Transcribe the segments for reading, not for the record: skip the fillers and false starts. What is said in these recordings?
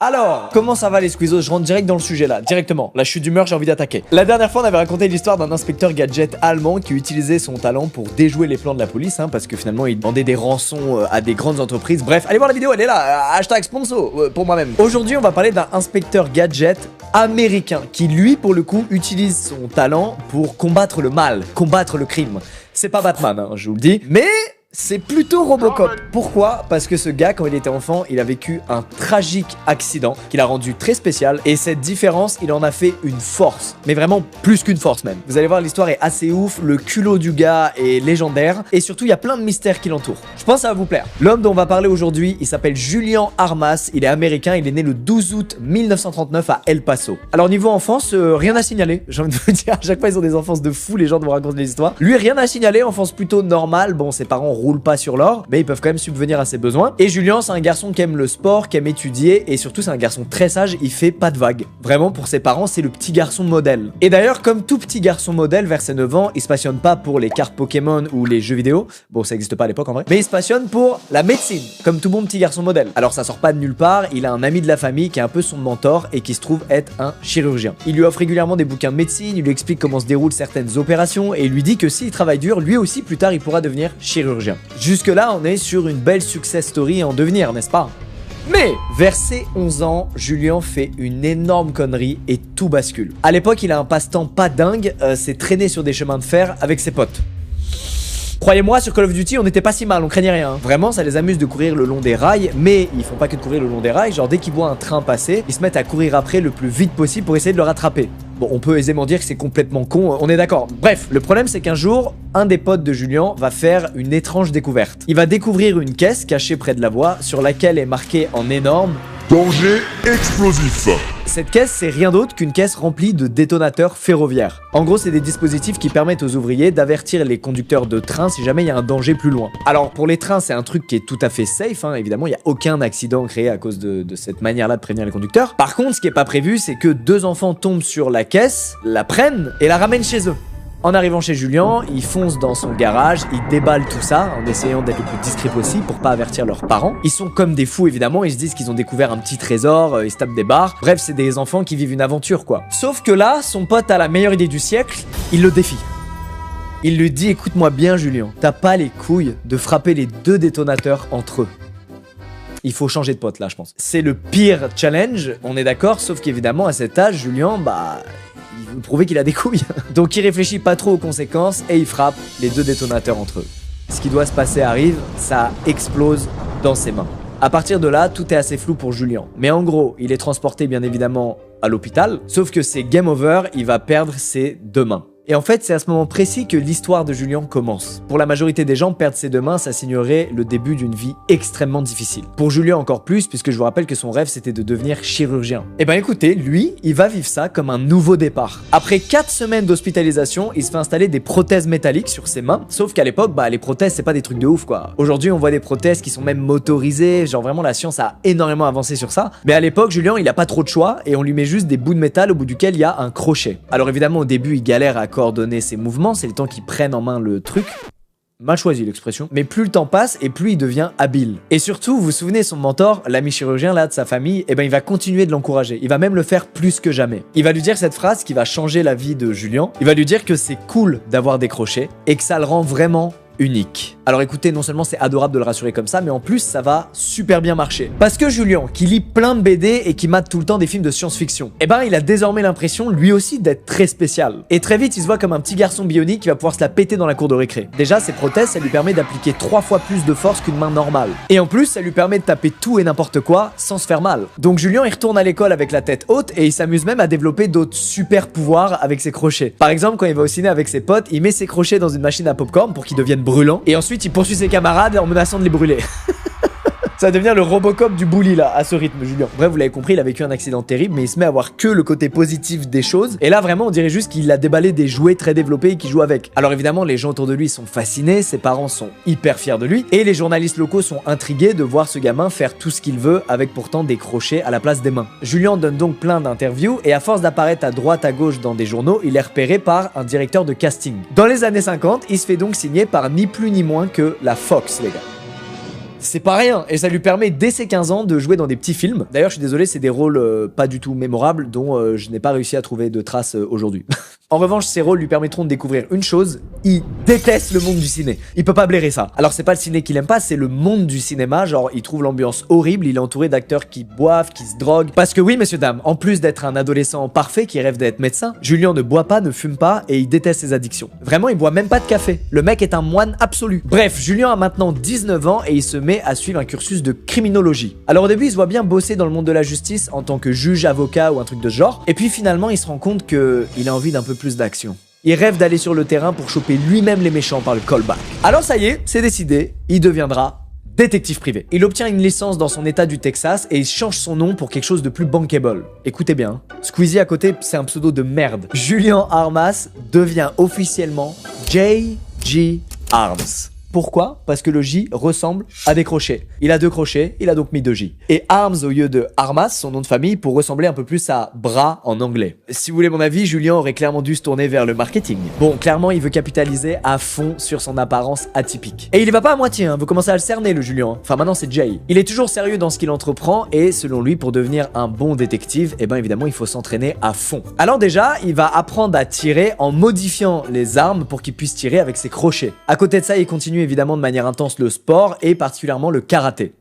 Alors, comment ça va les squeezos? Je rentre direct dans le sujet là, directement. Là je suis d'humeur, j'ai envie d'attaquer. La dernière fois on avait raconté l'histoire d'un inspecteur gadget allemand qui utilisait son talent pour déjouer les plans de la police, parce que finalement il demandait des rançons à des grandes entreprises. Bref, allez voir la vidéo, elle est là, hashtag sponsor pour moi-même. Aujourd'hui on va parler d'un inspecteur gadget américain qui lui pour le coup utilise son talent pour combattre le mal, combattre le crime. C'est pas Batman, je vous le dis, mais... c'est plutôt Robocop. Pourquoi? Parce que ce gars, quand il était enfant, il a vécu un tragique accident qui l'a rendu très spécial. Et cette différence, il en a fait une force. Mais vraiment plus qu'une force même. Vous allez voir, l'histoire est assez ouf. Le culot du gars est légendaire. Et surtout, il y a plein de mystères qui l'entourent. Je pense que ça va vous plaire. L'homme dont on va parler aujourd'hui, il s'appelle Julian Armas. Il est américain. Il est né le 12 août 1939 à El Paso. Alors, niveau enfance, rien à signaler. J'ai envie de vous dire, à chaque fois, ils ont des enfances de fou. Les gens vont raconter des histoires. Lui, rien à signaler. Enfance plutôt normale. Bon, ses parents roulent pas sur l'or, mais ils peuvent quand même subvenir à ses besoins. Et Julien, c'est un garçon qui aime le sport, qui aime étudier, et surtout c'est un garçon très sage, il fait pas de vagues. Vraiment, pour ses parents, c'est le petit garçon modèle. Et d'ailleurs, comme tout petit garçon modèle, vers ses 9 ans, il se passionne pas pour les cartes Pokémon ou les jeux vidéo. Bon, ça existe pas à l'époque en vrai. Mais il se passionne pour la médecine, comme tout bon petit garçon modèle. Alors ça sort pas de nulle part, il a un ami de la famille qui est un peu son mentor et qui se trouve être un chirurgien. Il lui offre régulièrement des bouquins de médecine, il lui explique comment se déroulent certaines opérations et il lui dit que s'il travaille dur, lui aussi plus tard il pourra devenir chirurgien. Jusque-là, on est sur une belle success story en devenir, n'est-ce pas? Mais vers ses 11 ans, Julien fait une énorme connerie et tout bascule. À l'époque, il a un passe-temps pas dingue, c'est traîner sur des chemins de fer avec ses potes. Croyez-moi, sur Call of Duty, on n'était pas si mal, on craignait rien. Vraiment, ça les amuse de courir le long des rails, mais ils font pas que de courir le long des rails, genre dès qu'ils voient un train passer, ils se mettent à courir après le plus vite possible pour essayer de le rattraper. Bon, on peut aisément dire que c'est complètement con, on est d'accord. Bref, le problème c'est qu'un jour, un des potes de Julien va faire une étrange découverte. Il va découvrir une caisse cachée près de la voie, sur laquelle est marqué en énorme « Danger explosif ». Cette caisse, c'est rien d'autre qu'une caisse remplie de détonateurs ferroviaires. En gros, c'est des dispositifs qui permettent aux ouvriers d'avertir les conducteurs de train si jamais il y a un danger plus loin. Alors, pour les trains, c'est un truc qui est tout à fait safe, évidemment, il n'y a aucun accident créé à cause de cette manière-là de prévenir les conducteurs. Par contre, ce qui n'est pas prévu, c'est que deux enfants tombent sur la caisse, la prennent et la ramènent chez eux. En arrivant chez Julien, ils foncent dans son garage, ils déballent tout ça en essayant d'être le plus discret possible pour pas avertir leurs parents. Ils sont comme des fous évidemment, ils se disent qu'ils ont découvert un petit trésor, ils se tapent des barres. Bref, c'est des enfants qui vivent une aventure quoi. Sauf que là, son pote a la meilleure idée du siècle, il le défie. Il lui dit, écoute-moi bien Julien, t'as pas les couilles de frapper les deux détonateurs entre eux. Il faut changer de pote là je pense. C'est le pire challenge, on est d'accord, sauf qu'évidemment à cet âge, Julien, il veut prouver qu'il a des couilles. Donc il réfléchit pas trop aux conséquences et il frappe les deux détonateurs entre eux. Ce qui doit se passer arrive, ça explose dans ses mains. À partir de là, tout est assez flou pour Julien. Mais en gros, il est transporté bien évidemment à l'hôpital, sauf que c'est game over, il va perdre ses deux mains. Et en fait, c'est à ce moment précis que l'histoire de Julien commence. Pour la majorité des gens, perdre ses deux mains, ça signerait le début d'une vie extrêmement difficile. Pour Julien encore plus, puisque je vous rappelle que son rêve, c'était de devenir chirurgien. Et ben écoutez, lui, il va vivre ça comme un nouveau départ. Après 4 semaines d'hospitalisation, il se fait installer des prothèses métalliques sur ses mains, sauf qu'à l'époque, les prothèses, c'est pas des trucs de ouf, quoi. Aujourd'hui, on voit des prothèses qui sont même motorisées, genre vraiment la science a énormément avancé sur ça. Mais à l'époque, Julien, il a pas trop de choix, et on lui met juste des bouts de métal au bout duquel il y a un crochet. Alors évidemment, au début, il galère à coordonner ses mouvements, c'est le temps qu'il prenne en main le truc. Mal choisi l'expression. Mais plus le temps passe et plus il devient habile. Et surtout, vous vous souvenez, son mentor, l'ami chirurgien là de sa famille, il va continuer de l'encourager. Il va même le faire plus que jamais. Il va lui dire cette phrase qui va changer la vie de Julien. Il va lui dire que c'est cool d'avoir des crochets et que ça le rend vraiment unique. Alors écoutez, non seulement c'est adorable de le rassurer comme ça, mais en plus ça va super bien marcher. Parce que Julien, qui lit plein de BD et qui mate tout le temps des films de science-fiction, il a désormais l'impression lui aussi d'être très spécial. Et très vite il se voit comme un petit garçon bionique qui va pouvoir se la péter dans la cour de récré. Déjà ses prothèses, ça lui permet d'appliquer 3 fois plus de force qu'une main normale. Et en plus ça lui permet de taper tout et n'importe quoi sans se faire mal. Donc Julien il retourne à l'école avec la tête haute et il s'amuse même à développer d'autres super pouvoirs avec ses crochets. Par exemple quand il va au ciné avec ses potes, il met ses crochets dans une machine à popcorn pour qu'ils deviennent brûlant et ensuite il poursuit ses camarades en menaçant de les brûler. Ça va devenir le Robocop du bully là, à ce rythme, Julien. Bref, vous l'avez compris, il a vécu un accident terrible, mais il se met à voir que le côté positif des choses. Et là, vraiment, on dirait juste qu'il a déballé des jouets très développés et qu'il joue avec. Alors évidemment, les gens autour de lui sont fascinés, ses parents sont hyper fiers de lui, et les journalistes locaux sont intrigués de voir ce gamin faire tout ce qu'il veut avec pourtant des crochets à la place des mains. Julien donne donc plein d'interviews, et à force d'apparaître à droite à gauche dans des journaux, il est repéré par un directeur de casting. Dans les années 50, il se fait donc signer par ni plus ni moins que la Fox, les gars. C'est pas rien, et ça lui permet dès ses 15 ans de jouer dans des petits films. D'ailleurs, je suis désolé, c'est des rôles pas du tout mémorables dont je n'ai pas réussi à trouver de traces aujourd'hui. En revanche, ces rôles lui permettront de découvrir une chose, il déteste le monde du ciné. Il peut pas blairer ça. Alors c'est pas le ciné qu'il aime pas, c'est le monde du cinéma, genre il trouve l'ambiance horrible, il est entouré d'acteurs qui boivent, qui se droguent. Parce que oui, messieurs, dames, en plus d'être un adolescent parfait qui rêve d'être médecin, Julien ne boit pas, ne fume pas et il déteste ses addictions. Vraiment, il boit même pas de café. Le mec est un moine absolu. Bref, Julien a maintenant 19 ans et il se met à suivre un cursus de criminologie. Alors au début, il se voit bien bosser dans le monde de la justice en tant que juge, avocat ou un truc de ce genre. Et puis finalement, il se rend compte que il a envie d'un peu plus d'action. Il rêve d'aller sur le terrain pour choper lui-même les méchants par le callback. Alors ça y est, c'est décidé, il deviendra détective privé. Il obtient une licence dans son état du Texas et il change son nom pour quelque chose de plus bankable. Écoutez bien, Squeezie à côté, c'est un pseudo de merde. Julien Armas devient officiellement J.G. Arms. Pourquoi? Parce que le J ressemble à des crochets. Il a 2 crochets, il a donc mis 2 J. Et Arms au lieu de Armas, son nom de famille, pour ressembler un peu plus à bras en anglais. Si vous voulez mon avis, Julien aurait clairement dû se tourner vers le marketing. Bon, clairement, il veut capitaliser à fond sur son apparence atypique. Et il y va pas à moitié, hein. Vous commencez à le cerner, le Julien. Enfin, maintenant, c'est Jay. Il est toujours sérieux dans ce qu'il entreprend et, selon lui, pour devenir un bon détective, eh ben évidemment, il faut s'entraîner à fond. Alors déjà, il va apprendre à tirer en modifiant les armes pour qu'il puisse tirer avec ses crochets. À côté de ça, il continue évidemment de manière intense le sport et particulièrement le karaté.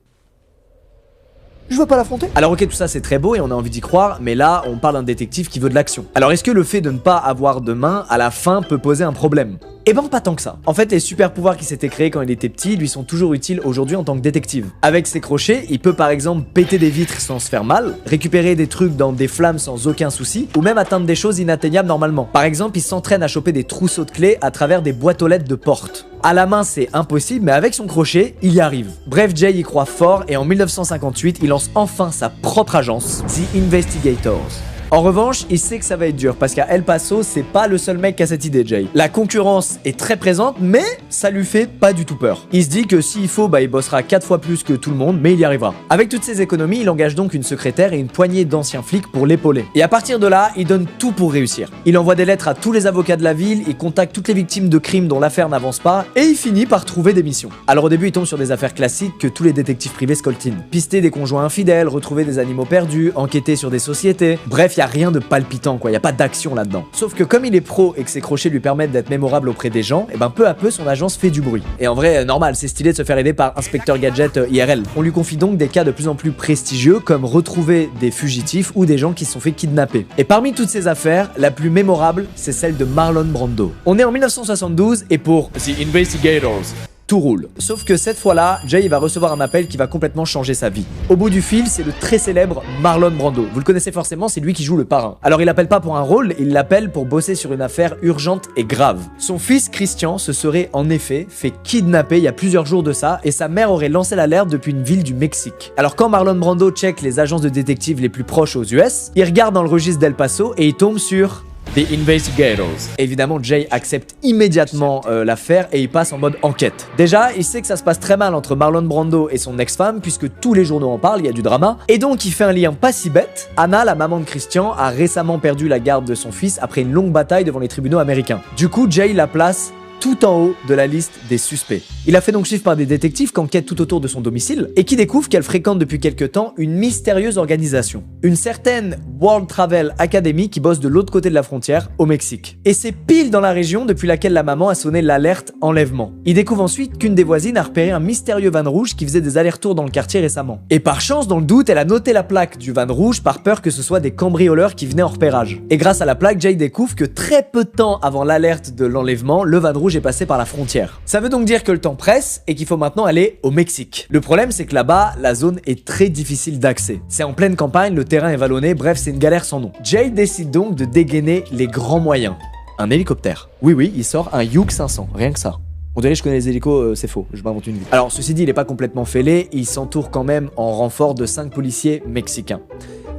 Je veux pas l'affronter. Alors ok, tout ça c'est très beau et on a envie d'y croire, mais là on parle d'un détective qui veut de l'action. Alors est-ce que le fait de ne pas avoir de main à la fin peut poser un problème? Eh ben pas tant que ça. En fait, les super pouvoirs qui s'étaient créés quand il était petit lui sont toujours utiles aujourd'hui en tant que détective. Avec ses crochets, il peut par exemple péter des vitres sans se faire mal, récupérer des trucs dans des flammes sans aucun souci, ou même atteindre des choses inatteignables normalement. Par exemple, il s'entraîne à choper des trousseaux de clés à travers des boîtes aux lettres de porte. À la main, c'est impossible, mais avec son crochet, il y arrive. Bref, Jay y croit fort et en 1958, il lance enfin sa propre agence, The Investigators. En revanche, il sait que ça va être dur parce qu'à El Paso, c'est pas le seul mec qui a cette idée, Jay. La concurrence est très présente, mais ça lui fait pas du tout peur. Il se dit que s'il faut, il bossera 4 fois plus que tout le monde, mais il y arrivera. Avec toutes ses économies, il engage donc une secrétaire et une poignée d'anciens flics pour l'épauler. Et à partir de là, il donne tout pour réussir. Il envoie des lettres à tous les avocats de la ville, il contacte toutes les victimes de crimes dont l'affaire n'avance pas, et il finit par trouver des missions. Alors au début, il tombe sur des affaires classiques que tous les détectives privés scoltinent. Pister des conjoints infidèles, retrouver des animaux perdus, enquêter sur des sociétés, bref, y a rien de palpitant quoi, y a pas d'action là-dedans. Sauf que comme il est pro et que ses crochets lui permettent d'être mémorable auprès des gens, et ben peu à peu son agence fait du bruit. Et en vrai, normal, c'est stylé de se faire aider par Inspecteur Gadget IRL. On lui confie donc des cas de plus en plus prestigieux comme retrouver des fugitifs ou des gens qui se sont fait kidnapper. Et parmi toutes ces affaires, la plus mémorable, c'est celle de Marlon Brando. On est en 1972 et pour The Investigators, tout roule. Sauf que cette fois-là, Jay va recevoir un appel qui va complètement changer sa vie. Au bout du fil, c'est le très célèbre Marlon Brando. Vous le connaissez forcément, c'est lui qui joue le parrain. Alors il appelle pas pour un rôle, il l'appelle pour bosser sur une affaire urgente et grave. Son fils Christian se serait en effet fait kidnapper il y a plusieurs jours de ça et sa mère aurait lancé l'alerte depuis une ville du Mexique. Alors quand Marlon Brando check les agences de détectives les plus proches aux US, il regarde dans le registre d'El Paso et il tombe sur The Investigators. Évidemment, Jay accepte immédiatement l'affaire et il passe en mode enquête. Déjà, il sait que ça se passe très mal entre Marlon Brando et son ex-femme puisque tous les journaux en parlent, il y a du drama. Et donc, il fait un lien pas si bête. Anna, la maman de Christian, a récemment perdu la garde de son fils après une longue bataille devant les tribunaux américains. Du coup, Jay la place tout en haut de la liste des suspects. Il a fait donc suivre par des détectives qui enquêtent tout autour de son domicile et qui découvrent qu'elle fréquente depuis quelque temps une mystérieuse organisation. Une certaine World Travel Academy qui bosse de l'autre côté de la frontière, au Mexique. Et c'est pile dans la région depuis laquelle la maman a sonné l'alerte enlèvement. Il découvre ensuite qu'une des voisines a repéré un mystérieux van rouge qui faisait des allers-retours dans le quartier récemment. Et par chance, dans le doute, elle a noté la plaque du van rouge par peur que ce soit des cambrioleurs qui venaient en repérage. Et grâce à la plaque, Jay découvre que très peu de temps avant l'alerte de l'enlèvement, le van rouge est passé par la frontière. Ça veut donc dire que le temps presse et qu'il faut maintenant aller au Mexique. Le problème, c'est que là-bas, la zone est très difficile d'accès. C'est en pleine campagne, le terrain est vallonné, bref, c'est une galère sans nom. Jay décide donc de dégainer les grands moyens. Un hélicoptère. Oui, il sort un Hugh 500, rien que ça. On dirait que je connais les hélicos, c'est faux, je m'invente une vie. Alors, ceci dit, il est pas complètement fêlé, il s'entoure quand même en renfort de 5 policiers mexicains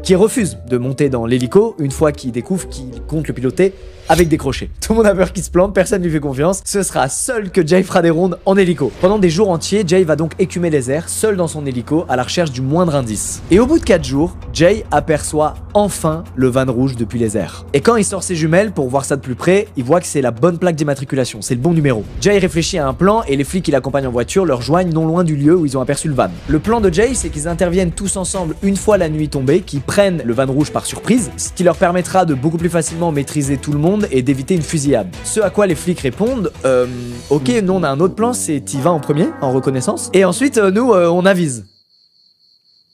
qui refusent de monter dans l'hélico une fois qu'ils découvrent qu'ils comptent le piloter avec des crochets. Tout le monde a peur qu'il se plante, personne lui fait confiance. Ce sera seul que Jay fera des rondes en hélico. Pendant des jours entiers, Jay va donc écumer les airs, seul dans son hélico, à la recherche du moindre indice. Et au bout de 4 jours, Jay aperçoit enfin le van rouge depuis les airs. Et quand il sort ses jumelles pour voir ça de plus près, il voit que c'est la bonne plaque d'immatriculation, c'est le bon numéro. Jay réfléchit à un plan et les flics qui l'accompagnent en voiture le rejoignent non loin du lieu où ils ont aperçu le van. Le plan de Jay, c'est qu'ils interviennent tous ensemble une fois la nuit tombée, qu'ils prennent le van rouge par surprise, ce qui leur permettra de beaucoup plus facilement maîtriser tout le monde et d'éviter une fusillade. Ce à quoi les flics répondent ok, nous on a un autre plan, c'est t'y vas en premier, en reconnaissance, et ensuite nous on avise.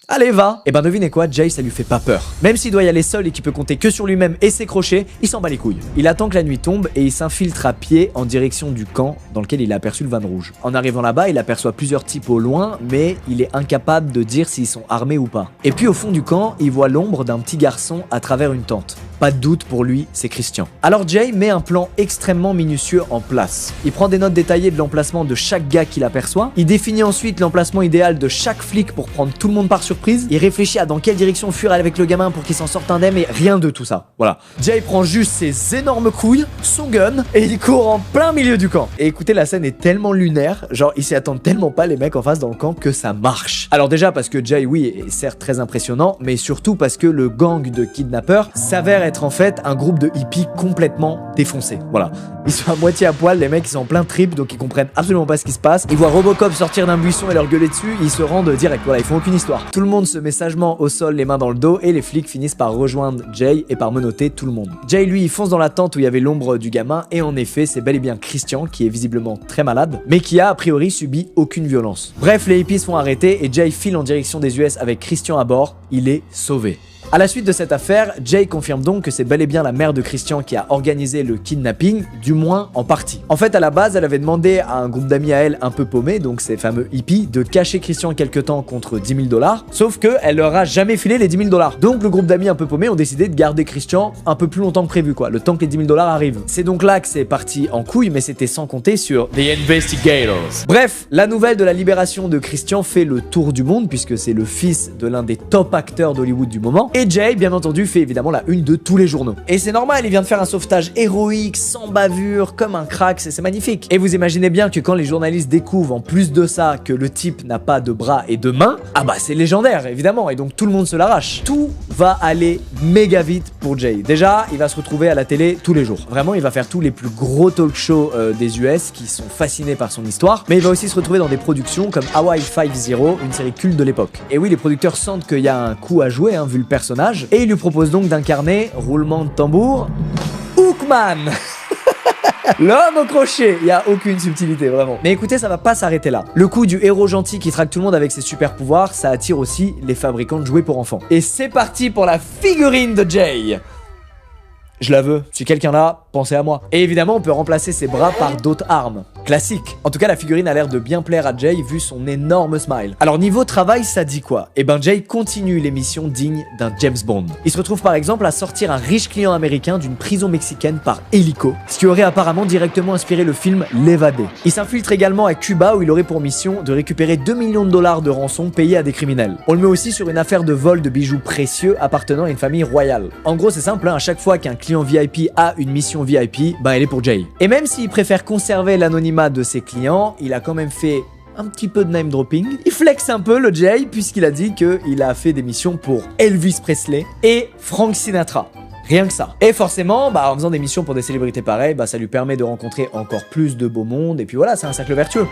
Allez, va! Et ben devinez quoi, Jay ça lui fait pas peur. Même s'il doit y aller seul et qu'il peut compter que sur lui-même et ses crochets, il s'en bat les couilles. Il attend que la nuit tombe et il s'infiltre à pied en direction du camp dans lequel il a aperçu le van rouge. En arrivant là-bas, il aperçoit plusieurs types au loin, mais il est incapable de dire s'ils sont armés ou pas. Et puis au fond du camp, il voit l'ombre d'un petit garçon à travers une tente. Pas de doute pour lui, c'est Christian. Alors Jay met un plan extrêmement minutieux en place. Il prend des notes détaillées de l'emplacement de chaque gars qu'il aperçoit. Il définit ensuite l'emplacement idéal de chaque flic pour prendre tout le monde par surprise. Il réfléchit à dans quelle direction fuir avec le gamin pour qu'il s'en sorte indemne et rien de tout ça. Voilà. Jay prend juste ses énormes couilles, son gun et il court en plein milieu du camp. Et écoutez, la scène est tellement lunaire, genre ils s'y attendent tellement pas les mecs en face dans le camp que ça marche. Alors déjà parce que Jay, oui, est certes très impressionnant, mais surtout parce que le gang de kidnappeurs s'avère être en fait un groupe de hippies complètement défoncés. Voilà. Ils sont à moitié à poil, les mecs ils sont en plein trip, donc ils comprennent absolument pas ce qui se passe. Ils voient Robocop sortir d'un buisson et leur gueuler dessus, ils se rendent direct. Voilà, ils font aucune histoire. Tout le monde se met sagement au sol, les mains dans le dos, et les flics finissent par rejoindre Jay et par menotter tout le monde. Jay lui il fonce dans la tente où il y avait l'ombre du gamin, et en effet c'est bel et bien Christian qui est visiblement très malade, mais qui a priori subi aucune violence. Bref, les hippies se font arrêter et Jay file en direction des US avec Christian à bord. Il est sauvé. À la suite de cette affaire, Jay confirme donc que c'est bel et bien la mère de Christian qui a organisé le kidnapping, du moins en partie. En fait, à la base, elle avait demandé à un groupe d'amis à elle un peu paumés, donc ces fameux hippies, de cacher Christian quelque temps contre 10 000 $, sauf que elle leur a jamais filé les 10 000 $. Donc le groupe d'amis un peu paumés ont décidé de garder Christian un peu plus longtemps que prévu, quoi, le temps que les 10 000 $ arrivent. C'est donc là que c'est parti en couille, mais c'était sans compter sur The Investigators. Bref, la nouvelle de la libération de Christian fait le tour du monde, puisque c'est le fils de l'un des top acteurs d'Hollywood du moment. Et Jay, bien entendu, fait évidemment la une de tous les journaux. Et c'est normal, il vient de faire un sauvetage héroïque, sans bavure, comme un crack, c'est magnifique. Et vous imaginez bien que quand les journalistes découvrent en plus de ça que le type n'a pas de bras et de mains, ah bah c'est légendaire évidemment, et donc tout le monde se l'arrache. Tout va aller méga vite pour Jay. Déjà, il va se retrouver à la télé tous les jours. Vraiment, il va faire tous les plus gros talk shows des US qui sont fascinés par son histoire, mais il va aussi se retrouver dans des productions comme Hawaii 5-0, une série culte de l'époque. Et oui, les producteurs sentent qu'il y a un coup à jouer, vu le personnage, et il lui propose donc d'incarner, roulement de tambour, Hookman. L'homme au crochet, il y a aucune subtilité vraiment. Mais écoutez, ça va pas s'arrêter là. Le coup du héros gentil qui traque tout le monde avec ses super pouvoirs, ça attire aussi les fabricants de jouets pour enfants. Et c'est parti pour la figurine de Jay. Je la veux. Si quelqu'un l'a, pensez à moi. Et évidemment, on peut remplacer ses bras par d'autres armes. Classique. En tout cas, la figurine a l'air de bien plaire à Jay vu son énorme smile. Alors niveau travail, ça dit quoi? Eh ben Jay continue les missions dignes d'un James Bond. Il se retrouve par exemple à sortir un riche client américain d'une prison mexicaine par hélico, ce qui aurait apparemment directement inspiré le film L'Évadé. Il s'infiltre également à Cuba où il aurait pour mission de récupérer 2 millions de $ de rançon payés à des criminels. On le met aussi sur une affaire de vol de bijoux précieux appartenant à une famille royale. En gros, c'est simple, à chaque fois qu'un client VIP a une mission VIP, bah elle est pour Jay. Et même s'il préfère conserver l'anonymat de ses clients, il a quand même fait un petit peu de name dropping. Il flex un peu le Jay puisqu'il a dit qu'il a fait des missions pour Elvis Presley et Frank Sinatra. Rien que ça. Et forcément, en faisant des missions pour des célébrités pareilles, ça lui permet de rencontrer encore plus de beau monde. Et puis voilà, c'est un cercle vertueux.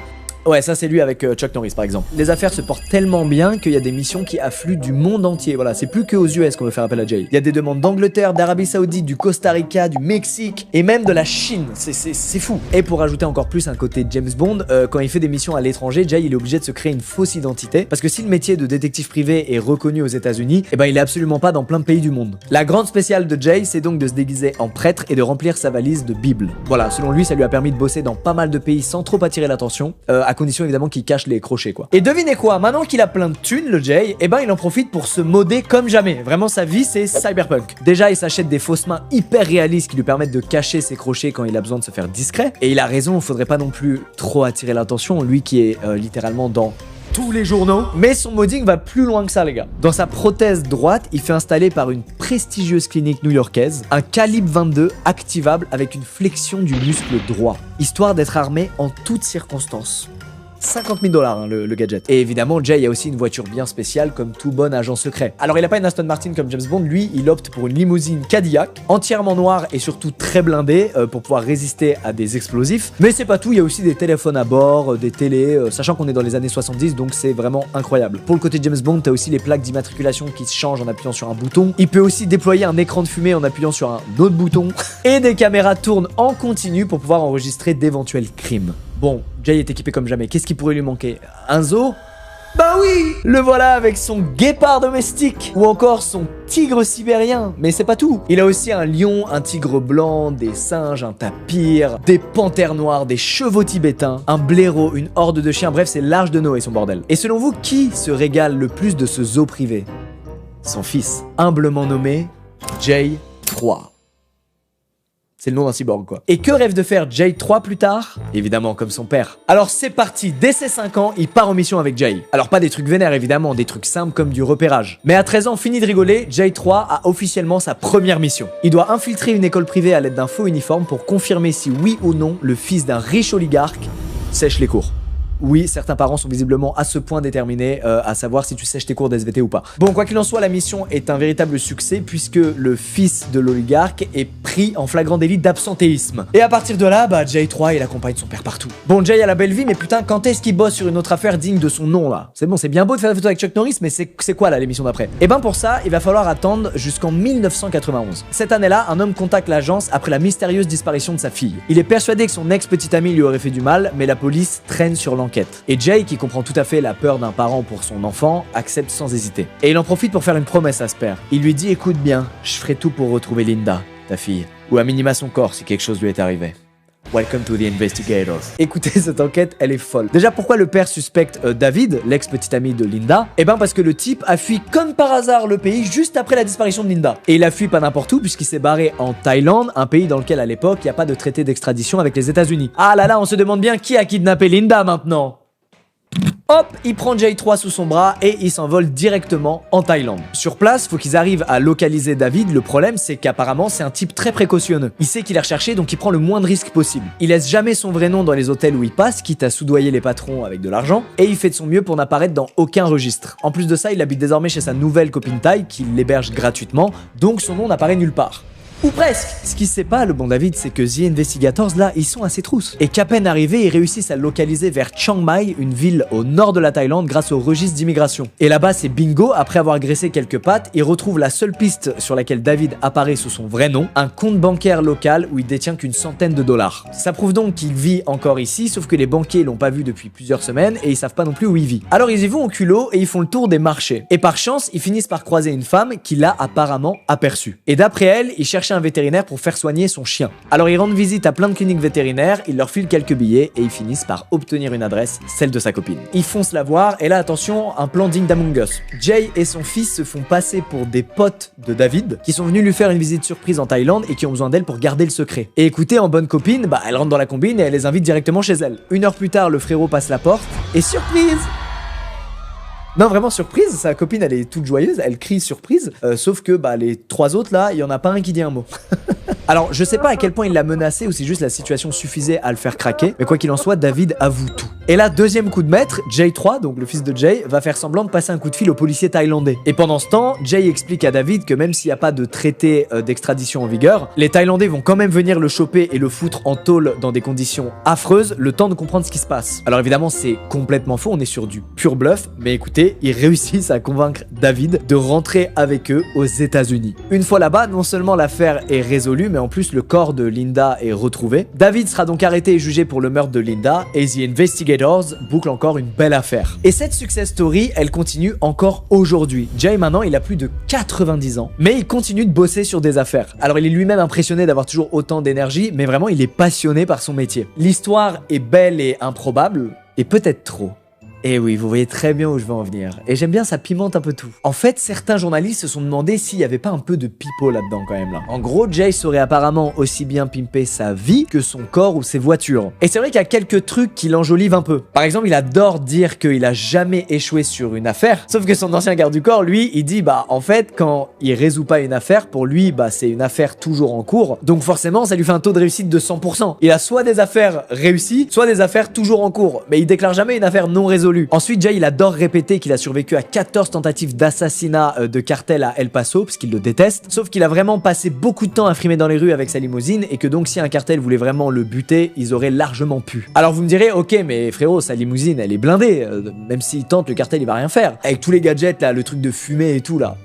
Ouais, ça c'est lui avec Chuck Norris par exemple. Les affaires se portent tellement bien qu'il y a des missions qui affluent du monde entier. Voilà, c'est plus que aux US qu'on veut faire appel à Jay. Il y a des demandes d'Angleterre, d'Arabie Saoudite, du Costa Rica, du Mexique et même de la Chine. C'est fou. Et pour ajouter encore plus un côté James Bond, quand il fait des missions à l'étranger, Jay il est obligé de se créer une fausse identité parce que si le métier de détective privé est reconnu aux États-Unis, il est absolument pas dans plein de pays du monde. La grande spéciale de Jay, c'est donc de se déguiser en prêtre et de remplir sa valise de Bible. Voilà, selon lui, ça lui a permis de bosser dans pas mal de pays sans trop attirer l'attention, à condition évidemment qu'il cache les crochets quoi. Et devinez quoi, maintenant qu'il a plein de thunes le Jay, il en profite pour se modder comme jamais. Vraiment sa vie c'est cyberpunk. Déjà il s'achète des fausses mains hyper réalistes qui lui permettent de cacher ses crochets quand il a besoin de se faire discret. Et il a raison, faudrait pas non plus trop attirer l'attention, lui qui est littéralement dans tous les journaux. Mais son modding va plus loin que ça, les gars. Dans sa prothèse droite, il fait installer par une prestigieuse clinique new-yorkaise un calibre 22 activable avec une flexion du muscle droit, histoire d'être armé en toutes circonstances. 50 000 $, hein, le gadget. Et évidemment, Jay a aussi une voiture bien spéciale comme tout bon agent secret. Alors il a pas une Aston Martin comme James Bond, lui il opte pour une limousine Cadillac, entièrement noire et surtout très blindée pour pouvoir résister à des explosifs. Mais c'est pas tout, il y a aussi des téléphones à bord, des télés, sachant qu'on est dans les années 70, donc c'est vraiment incroyable. Pour le côté James Bond, t'as aussi les plaques d'immatriculation qui se changent en appuyant sur un bouton. Il peut aussi déployer un écran de fumée en appuyant sur un autre bouton. Et des caméras tournent en continu pour pouvoir enregistrer d'éventuels crimes. Bon, Jay est équipé comme jamais. Qu'est-ce qui pourrait lui manquer? Un zoo? Bah oui! Le voilà avec son guépard domestique ou encore son tigre sibérien. Mais c'est pas tout. Il a aussi un lion, un tigre blanc, des singes, un tapir, des panthères noires, des chevaux tibétains, un blaireau, une horde de chiens. Bref, c'est l'Arche de Noé son bordel. Et selon vous, qui se régale le plus de ce zoo privé? Son fils, humblement nommé Jay 3. C'est le nom d'un cyborg, quoi. Et que rêve de faire Jay 3 plus tard? Évidemment, comme son père. Alors c'est parti, dès ses 5 ans, il part en mission avec Jay. Alors pas des trucs vénères, évidemment, des trucs simples comme du repérage. Mais à 13 ans, fini de rigoler, Jay 3 a officiellement sa première mission. Il doit infiltrer une école privée à l'aide d'un faux uniforme pour confirmer si oui ou non le fils d'un riche oligarque sèche les cours. Oui, certains parents sont visiblement à ce point déterminés à savoir si tu sèches tes cours d'SVT ou pas. Bon, quoi qu'il en soit, la mission est un véritable succès puisque le fils de l'oligarque est pris en flagrant délit d'absentéisme. Et à partir de là, bah Jay 3 il accompagne son père partout. Bon, Jay a la belle vie, mais putain, quand est-ce qu'il bosse sur une autre affaire digne de son nom là? C'est bon, c'est bien beau de faire des photos avec Chuck Norris, mais c'est quoi là l'émission d'après? Et ben pour ça, il va falloir attendre jusqu'en 1991. Cette année-là, un homme contacte l'agence après la mystérieuse disparition de sa fille. Il est persuadé que son ex-petite amie lui aurait fait du mal, mais la police traîne sur l'enquête. Et Jay, qui comprend tout à fait la peur d'un parent pour son enfant, accepte sans hésiter. Et il en profite pour faire une promesse à ce père. Il lui dit: écoute bien, je ferai tout pour retrouver Linda, ta fille, ou à minima son corps si quelque chose lui est arrivé. Welcome to the investigators. Écoutez, cette enquête, elle est folle. Déjà, pourquoi le père suspecte David, l'ex-petit ami de Linda? Eh ben parce que le type a fui comme par hasard le pays juste après la disparition de Linda. Et il a fui pas n'importe où puisqu'il s'est barré en Thaïlande, un pays dans lequel à l'époque, il n'y a pas de traité d'extradition avec les États-Unis. Ah là là, on se demande bien qui a kidnappé Linda maintenant. Hop, il prend Jay 3 sous son bras et il s'envole directement en Thaïlande. Sur place, faut qu'ils arrivent à localiser David. Le problème, c'est qu'apparemment, c'est un type très précautionneux. Il sait qu'il est recherché, donc il prend le moins de risques possible. Il laisse jamais son vrai nom dans les hôtels où il passe, quitte à soudoyer les patrons avec de l'argent, et il fait de son mieux pour n'apparaître dans aucun registre. En plus de ça, il habite désormais chez sa nouvelle copine thaï, qui l'héberge gratuitement, donc son nom n'apparaît nulle part. Ou presque. Ce qu'il sait pas, le bon David, c'est que The Investigators, là, ils sont à ses trousses. Et qu'à peine arrivés, ils réussissent à localiser vers Chiang Mai, une ville au nord de la Thaïlande, grâce au registre d'immigration. Et là-bas, c'est bingo, après avoir graissé quelques pattes, ils retrouvent la seule piste sur laquelle David apparaît sous son vrai nom, un compte bancaire local où il détient qu'une centaine de dollars. Ça prouve donc qu'il vit encore ici, sauf que les banquiers l'ont pas vu depuis plusieurs semaines et ils savent pas non plus où il vit. Alors ils y vont au culot et ils font le tour des marchés. Et par chance, ils finissent par croiser une femme qui l'a apparemment aperçue. Et d'après elle, ils cherchaient un vétérinaire pour faire soigner son chien. Alors ils rendent visite à plein de cliniques vétérinaires, ils leur filent quelques billets et ils finissent par obtenir une adresse, celle de sa copine. Ils foncent la voir et là attention, un plan digne d'Among Us. Jay et son fils se font passer pour des potes de David qui sont venus lui faire une visite surprise en Thaïlande et qui ont besoin d'elle pour garder le secret. Et écoutez, en bonne copine, bah elle rentre dans la combine et elle les invite directement chez elle. 1 heure plus tard, le frérot passe la porte et surprise! Non, vraiment surprise, sa copine elle est toute joyeuse, elle crie surprise, sauf que bah les 3 autres là, il y en a pas un qui dit un mot. Alors je sais pas à quel point il l'a menacé ou si juste la situation suffisait à le faire craquer, mais quoi qu'il en soit, David avoue tout. Et là, deuxième coup de maître, Jay 3, donc le fils de Jay, va faire semblant de passer un coup de fil au policier thaïlandais. Et pendant ce temps, Jay explique à David que même s'il n'y a pas de traité d'extradition en vigueur, les Thaïlandais vont quand même venir le choper et le foutre en tôle dans des conditions affreuses, le temps de comprendre ce qui se passe. Alors évidemment, c'est complètement faux, on est sur du pur bluff, mais écoutez, ils réussissent à convaincre David de rentrer avec eux aux États-Unis. Une fois là-bas, non seulement l'affaire est résolue, mais en plus le corps de Linda est retrouvé. David sera donc arrêté et jugé pour le meurtre de Linda, et The Investigators boucle encore une belle affaire. Et cette success story, elle continue encore aujourd'hui. Jay maintenant, il a plus de 90 ans, mais il continue de bosser sur des affaires. Alors il est lui-même impressionné d'avoir toujours autant d'énergie, mais vraiment il est passionné par son métier. L'histoire est belle et improbable, et peut-être trop. Et oui, vous voyez très bien où je veux en venir. Et j'aime bien, ça pimente un peu tout. En fait, certains journalistes se sont demandé s'il y avait pas un peu de pipeau là-dedans quand même là. En gros, Jay saurait apparemment aussi bien pimper sa vie que son corps ou ses voitures. Et c'est vrai qu'il y a quelques trucs qui l'enjolivent un peu. Par exemple, il adore dire qu'il a jamais échoué sur une affaire. Sauf que son ancien garde du corps, lui, il dit bah en fait, quand il résout pas une affaire, pour lui, bah c'est une affaire toujours en cours. Donc forcément, ça lui fait un taux de réussite de 100%. Il a soit des affaires réussies, soit des affaires toujours en cours. Mais il déclare jamais une affaire non résolue. Ensuite, Jay, il adore répéter qu'il a survécu à 14 tentatives d'assassinat de cartel à El Paso, parce qu'il le déteste. Sauf qu'il a vraiment passé beaucoup de temps à frimer dans les rues avec sa limousine, et que donc si un cartel voulait vraiment le buter, ils auraient largement pu. Alors vous me direz, ok, mais frérot, sa limousine, elle est blindée. Même s'il tente, le cartel, il va rien faire. Avec tous les gadgets, là, le truc de fumée et tout, là.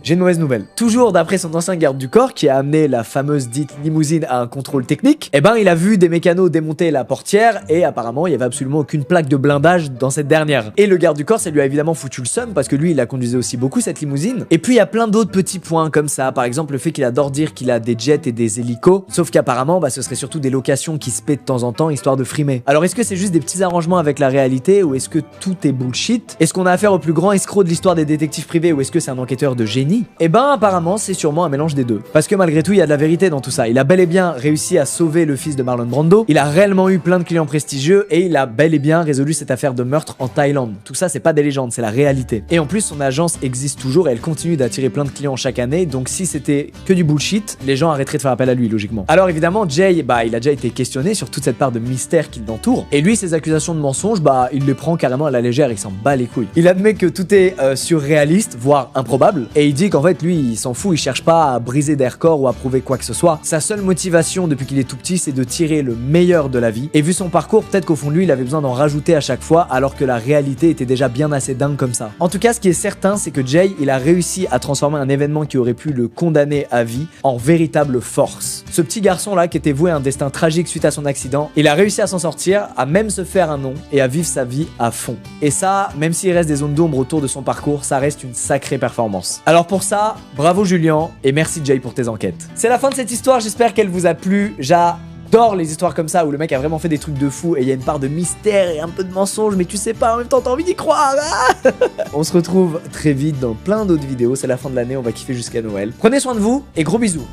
J'ai une mauvaise nouvelle. Toujours d'après son ancien garde du corps qui a amené la fameuse dite limousine à un contrôle technique, eh ben il a vu des mécanos démonter la portière et apparemment il y avait absolument aucune plaque de blindage dans cette dernière. Et le garde du corps, ça lui a évidemment foutu le seum parce que lui il a conduisait aussi beaucoup cette limousine. Et puis il y a plein d'autres petits points comme ça, par exemple le fait qu'il adore dire qu'il a des jets et des hélicos, sauf qu'apparemment bah ce serait surtout des locations qui se paient de temps en temps histoire de frimer. Alors est-ce que c'est juste des petits arrangements avec la réalité ou est-ce que tout est bullshit? Est-ce qu'on a affaire au plus grand escroc de l'histoire des détectives privés ou est-ce que c'est un enquêteur de génie? Et ben apparemment c'est sûrement un mélange des deux. Parce que malgré tout il y a de la vérité dans tout ça. Il a bel et bien réussi à sauver le fils de Marlon Brando, il a réellement eu plein de clients prestigieux et il a bel et bien résolu cette affaire de meurtre en Thaïlande. Tout ça c'est pas des légendes, c'est la réalité. Et en plus son agence existe toujours et elle continue d'attirer plein de clients chaque année, donc si c'était que du bullshit, les gens arrêteraient de faire appel à lui logiquement. Alors évidemment Jay, bah il a déjà été questionné sur toute cette part de mystère qui l'entoure, et lui ses accusations de mensonge, bah il les prend carrément à la légère, il s'en bat les couilles. Il admet que tout est surréaliste, voire improbable, et il dit qu'en fait lui il s'en fout, il cherche pas à briser des records ou à prouver quoi que ce soit. Sa seule motivation depuis qu'il est tout petit, c'est de tirer le meilleur de la vie. Et vu son parcours, peut-être qu'au fond de lui, il avait besoin d'en rajouter à chaque fois, alors que la réalité était déjà bien assez dingue comme ça. En tout cas, ce qui est certain, c'est que Jay, il a réussi à transformer un événement qui aurait pu le condamner à vie en véritable force. Ce petit garçon-là, qui était voué à un destin tragique suite à son accident, il a réussi à s'en sortir, à même se faire un nom et à vivre sa vie à fond. Et ça, même s'il reste des zones d'ombre autour de son parcours, ça reste une sacrée performance. Alors pour ça, bravo Julien, et merci Jay pour tes enquêtes. C'est la fin de cette histoire, j'espère qu'elle vous a plu. J'adore les histoires comme ça où le mec a vraiment fait des trucs de fou et il y a une part de mystère et un peu de mensonge, mais tu sais pas, en même temps t'as envie d'y croire. On se retrouve très vite dans plein d'autres vidéos, c'est la fin de l'année, on va kiffer jusqu'à Noël. Prenez soin de vous et gros bisous.